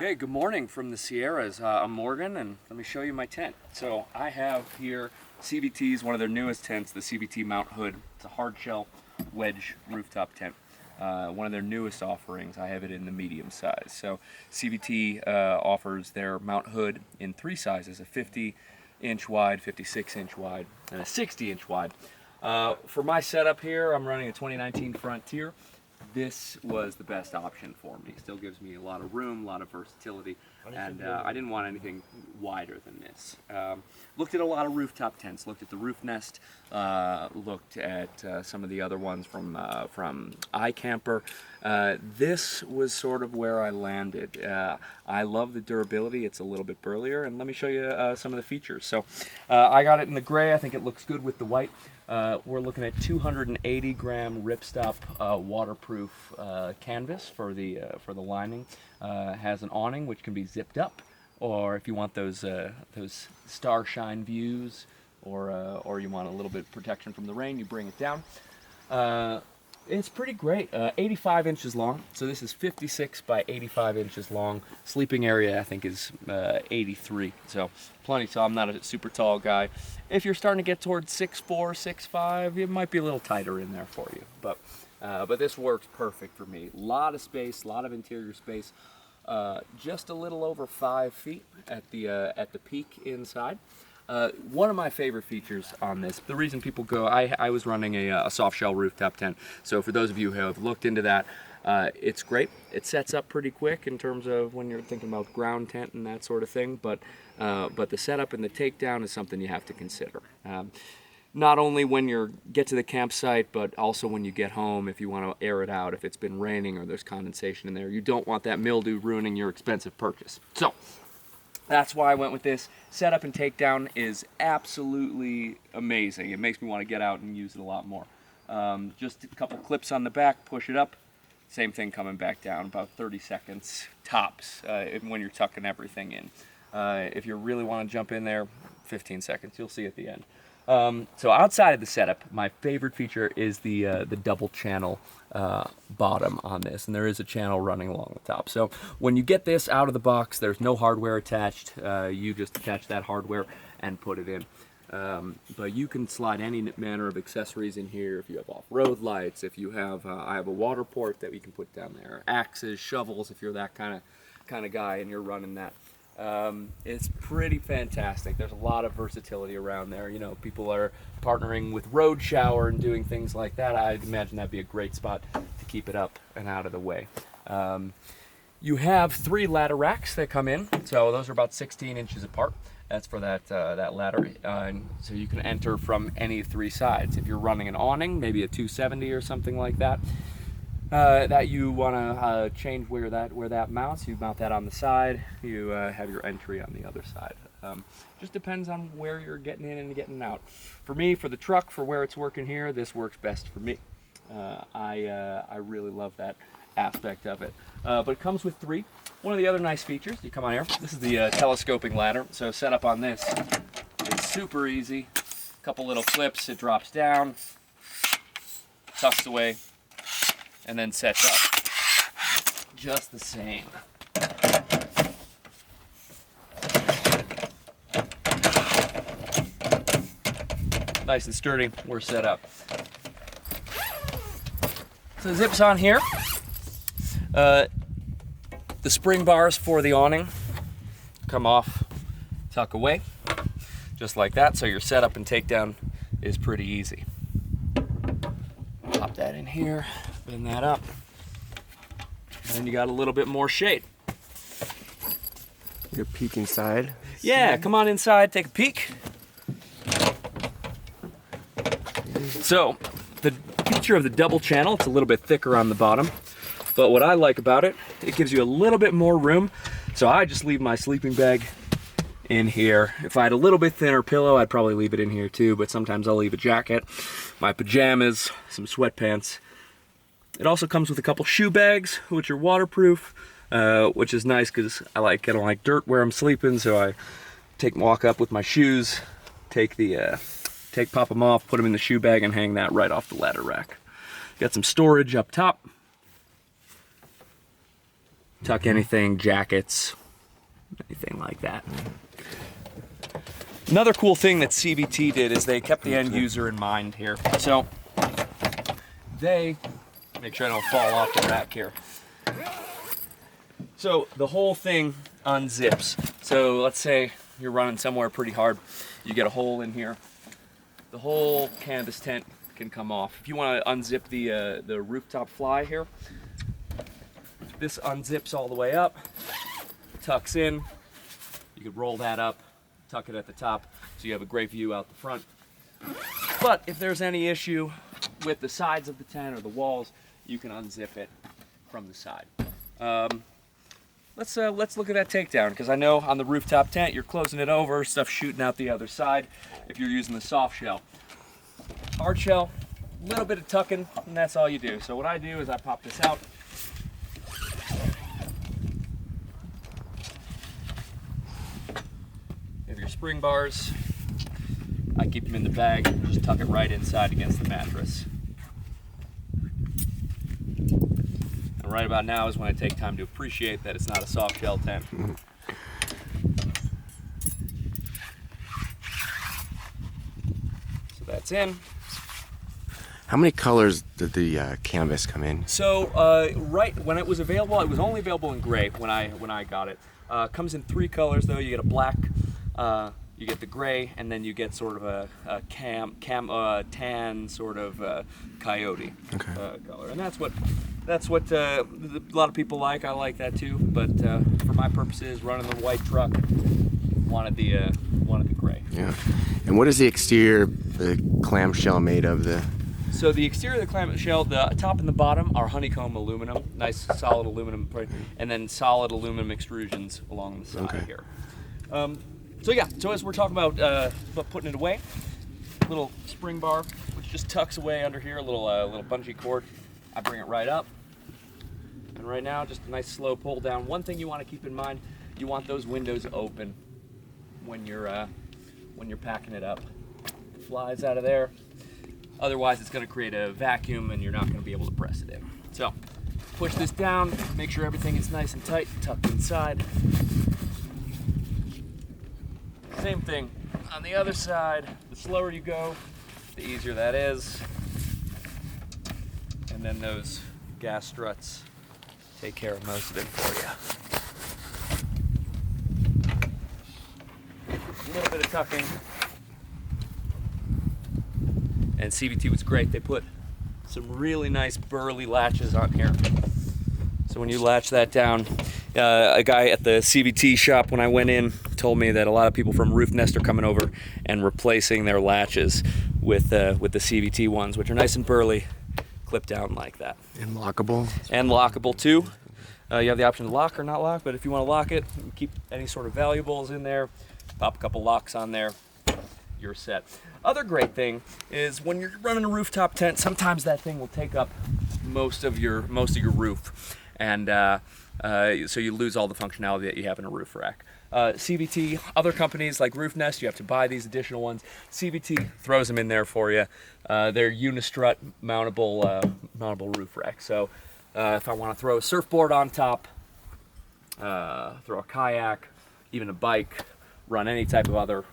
Okay, good morning from the Sierras. I'm Morgan, and let me show you my tent. So I have here CVT's, one of their newest tents, the CVT Mount Hood. It's a hardshell wedge rooftop tent. One of their newest offerings. I have it in the medium size. So CVT offers their Mount Hood in three sizes: a 50-inch wide, 56-inch wide, and a 60-inch wide. For my setup here, I'm running a 2019 Frontier. This was the best option for me. Still gives me a lot of room, a lot of versatility, and I didn't want anything wider than this. Looked at a lot of rooftop tents, looked at the Roof Nest, looked at some of the other ones from iCamper. This was sort of where I landed. I love the durability. It's a little bit burlier, and let me show you some of the features. So I got it in the gray. I think it looks good with the white. We're looking at 280 gram ripstop waterproof canvas for the lining. Has an awning which can be zipped up, or if you want those starshine views, or you want a little bit of protection from the rain, you bring it down. It's pretty great. 85 inches long, so this is 56 by 85 inches long. Sleeping area, I think, is 83, so plenty. So I'm not a super tall guy. If you're starting to get towards 6'4", 6'5", it might be a little tighter in there for you. But this works perfect for me. A lot of space, a lot of interior space. Just a little over 5 feet at the peak inside. One of my favorite features on this, the reason people go, I was running a soft shell rooftop tent, so for those of you who have looked into that, it's great. It sets up pretty quick in terms of when you're thinking about ground tent and that sort of thing, but the setup and the takedown is something you have to consider. Not only when you get to the campsite, but also when you get home, if you want to air it out, if it's been raining or there's condensation in there. You don't want that mildew ruining your expensive purchase. So that's why I went with this. Setup and takedown is absolutely amazing. It makes me want to get out and use it a lot more. Just a couple clips on the back, push it up. Same thing coming back down, about 30 seconds tops when you're tucking everything in. If you really want to jump in there, 15 seconds. You'll see at the end. So outside of the setup, my favorite feature is the double channel bottom on this, and there is a channel running along the top. So when you get this out of the box, there's no hardware attached. You just attach that hardware and put it in. But you can slide any manner of accessories in here. If you have off-road lights, if you have, I have a water port that we can put down there, axes, shovels, if you're that kind of guy and you're running that. It's pretty fantastic. There's a lot of versatility around there. You know, people are partnering with Road Shower and doing things like that. I'd imagine that'd be a great spot to keep it up and out of the way. You have 3 ladder racks that come in, so those are about 16 inches apart. That's for that ladder, so you can enter from any 3 sides. If you're running an awning, maybe a 270 or something like that, that you want to change where that mounts, you mount that on the side. You have your entry on the other side. Just depends on where you're getting in and getting out. For me, for the truck, for where it's working here, this works best for me. I really love that aspect of it. But it comes with 3. One of the other nice features, you come on here, this is the telescoping ladder. So set up on this, it's super easy. A couple little flips, it drops down, tucks away, and then sets up just the same. Nice and sturdy, we're set up. So zips on here. The spring bars for the awning come off, tuck away, just like that. So your setup and takedown is pretty easy. Pop that in here, bend that up, and then you got a little bit more shade. You can peek inside. Yeah, come on inside, take a peek. So the feature of the double channel, it's a little bit thicker on the bottom, but what I like about it, it gives you a little bit more room. So I just leave my sleeping bag in here. If I had a little bit thinner pillow, I'd probably leave it in here too, but sometimes I'll leave a jacket, my pajamas, some sweatpants. It also comes with a couple shoe bags, which are waterproof, which is nice because I don't like dirt where I'm sleeping, so I walk up with my shoes, pop them off, put them in the shoe bag, and hang that right off the ladder rack. Got some storage up top. tuck anything, jackets, anything like that. Another cool thing that CVT did is they kept the end user in mind here. So they, make sure I don't fall off the rack here. So the whole thing unzips. So let's say you're running somewhere pretty hard, you get a hole in here. The whole canvas tent can come off. If you want to unzip the rooftop fly here, this unzips all the way up, tucks in. You could roll that up, tuck it at the top, so you have a great view out the front. But if there's any issue with the sides of the tent or the walls, you can unzip it from the side. Let's look at that takedown, because I know on the rooftop tent you're closing it over, stuff shooting out the other side if you're using the soft shell. Hard shell, a little bit of tucking, and that's all you do. So what I do is I pop this out. You have your spring bars. I keep them in the bag, just tuck it right inside against the mattress. And right about now is when I take time to appreciate that it's not a soft shell tent. So that's in. How many colors did the canvas come in? So right when it was available, it was only available in gray when I got it. Comes in 3 colors though. You get a black, you get the gray, and then you get sort of a tan sort of coyote color, and that's what a lot of people like. I like that too, but for my purposes, running the white truck, wanted the gray. Yeah. And what is the exterior, the clamshell made of? So the exterior of the clamshell, the top and the bottom are honeycomb aluminum, nice solid aluminum, and then solid aluminum extrusions along the side here. So yeah, so as we're talking about putting it away, little spring bar, which just tucks away under here, a little bungee cord. I bring it right up, and right now, just a nice slow pull down. One thing you want to keep in mind, you want those windows open when you're packing it up. It flies out of there. Otherwise, it's going to create a vacuum, and you're not going to be able to press it in. So, push this down, make sure everything is nice and tight, tucked inside. Same thing on the other side. The slower you go, the easier that is. And then those gas struts take care of most of it for you. A little bit of tucking. And CVT was great. They put some really nice burly latches on here. So when you latch that down, a guy at the CVT shop when I went in told me that a lot of people from Roof Nest are coming over and replacing their latches with the CVT ones, which are nice and burly, clip down like that. And lockable? And lockable too. You have the option to lock or not lock, but if you want to lock it, keep any sort of valuables in there, pop a couple locks on there, you're set. Other great thing is when you're running a rooftop tent, sometimes that thing will take up most of your roof, and so you lose all the functionality that you have in a roof rack. CVT, other companies like Roof Nest, you have to buy these additional ones. CVT throws them in there for you. They're unistrut mountable roof rack. So if I want to throw a surfboard on top, throw a kayak, even a bike, run any type of other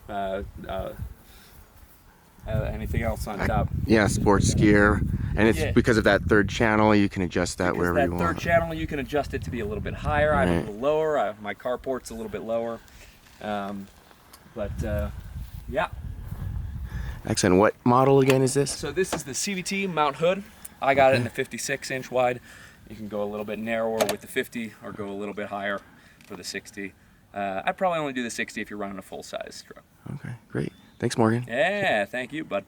anything else on top. Yeah, sports gear. And it's because of that third channel, you can adjust that wherever you want. That third channel, you can adjust it to be a little bit higher. I have it a little lower. My carport's a little bit lower. Yeah. Excellent. What model again is this? So this is the CVT mount hood. I got it in the 56-inch wide. You can go a little bit narrower with the 50 or go a little bit higher for the 60. I'd probably only do the 60 if you're running a full-size truck. Okay, great. Thanks, Morgan. Yeah, thank you, bud.